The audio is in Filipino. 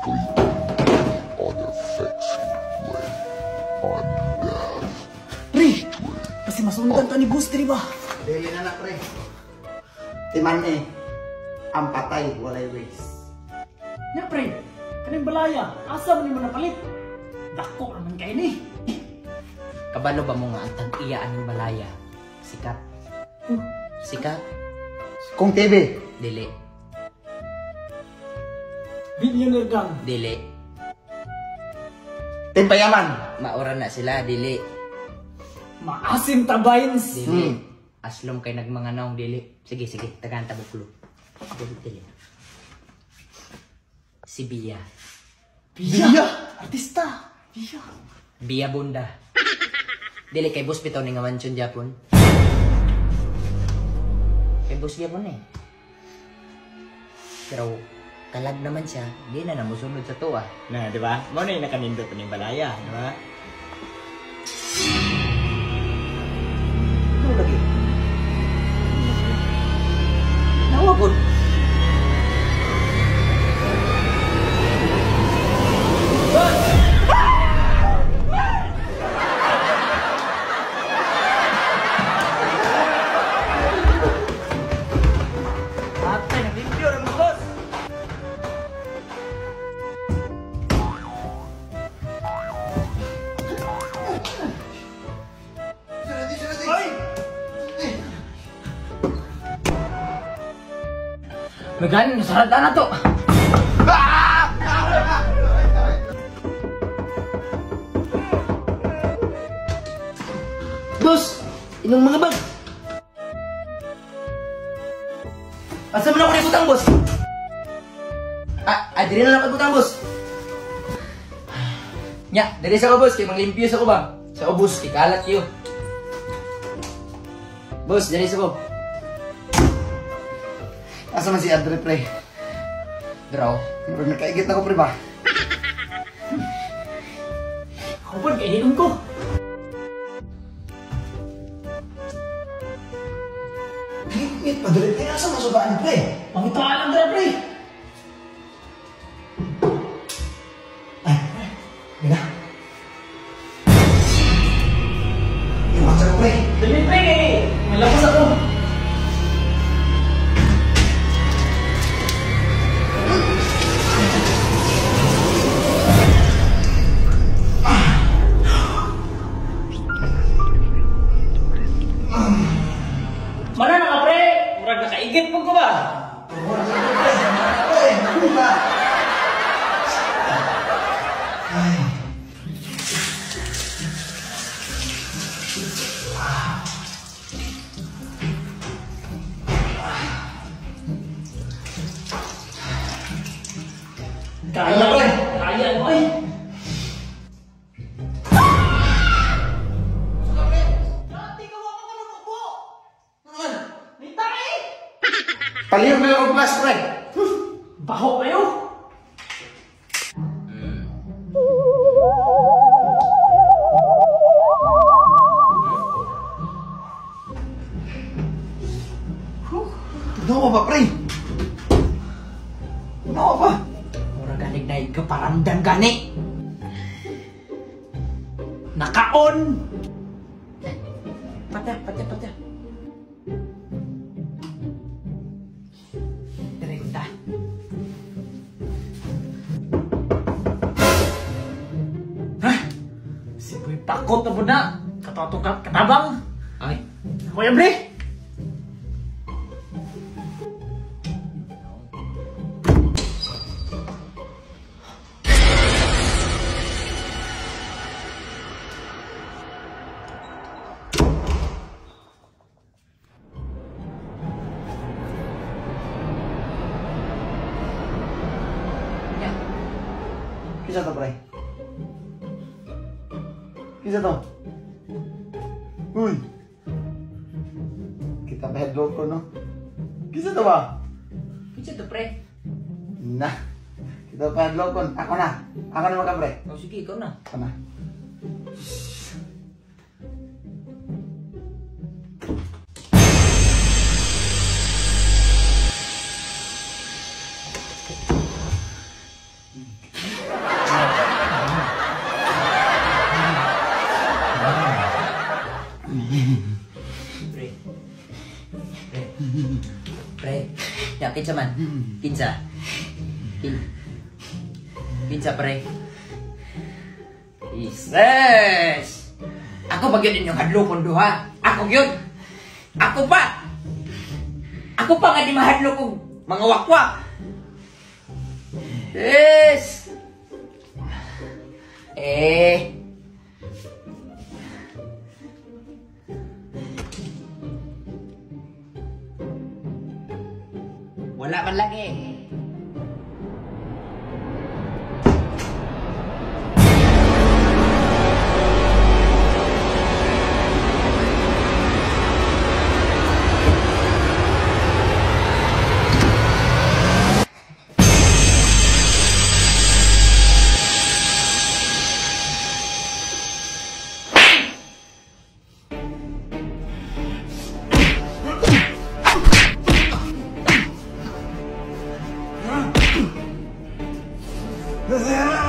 physically unaffectionate way. Undeath. Pre! Kasi masundan ka ni Boss, di ba? Dili na na, pre. Timan ang patay, walay waste. Nya, pre! Kaning balaya, asa mo ni mo napalit? Dako naman kayo ni. Kabalo ba mo nga ang tag-iyaan ng balaya? Sikat. Sikat? Kung TV. Dili. Billionaire gang. Dili. Timpayaman. Maura na sila. Dili. Maasim tabayns. Dili. Aslom kay nagmanganaw. Dili. Sige, sige. Tagaan tabuklo. Dili, dili. Si Bia. Bia! Artista! Bia! Bia Bunda. Dili kay boss bitaw ni nga mansyon Japon. Kay boss Japon eh. Pero kalag naman siya, di na namusunod sa tuwa. Nah, di ba? Mo na yung nakanindot pa ng balaya, di ba? Ano lagi? Nawa po. Megan, sarada na to. Boss! Inong mga bag! Asa mo na ako nagbutang, boss? Diri na nagbutang, boss. Nya, dari sa ko boss, kay manglimpyo sa ko ba? Sa ko boss, ikalat kayo. Boss, dari sa ko. Asa man si Andre, pre? Draw. Nakaigit na ko, pre ba? Ako po, kainin ko. Ngit, padulit kaya sa masubaan, pre. Pangitaan lang dra, pre. Mira. Yung maksa ko, pre. Dali, pre. May lakas ako. Mana na ka, pre? Murag nakaigit mo ko ba? Kaya, pre. Kaya mo eh. Palihog na ako plus, pre. Baho kayo. Ano ba, pre? Ano ba? Mura ganig na ikaparamdam gani. Nakaon. Patya. Direkta. Si Boy takot na po na. Katatukap, katabang. Ay, Kuya Bre. Kisa to, pre? Kisa to? Uy! Kita pa headlock ko, no? Kisa to ba? pizza to pre. Na. Kita pa headlock ko. Ako na. Ako na maka, pre. Oh, sige, ikaw na. Ako na. kinsa man? Kinsa? Kinsa pre? Jesus! Ako ba yun inyong hadlokon duha? Ako yun! Ako pa! Ako pa nga di mahadlok kong mga wakwak! Yes! Wala man lang eh. Undead.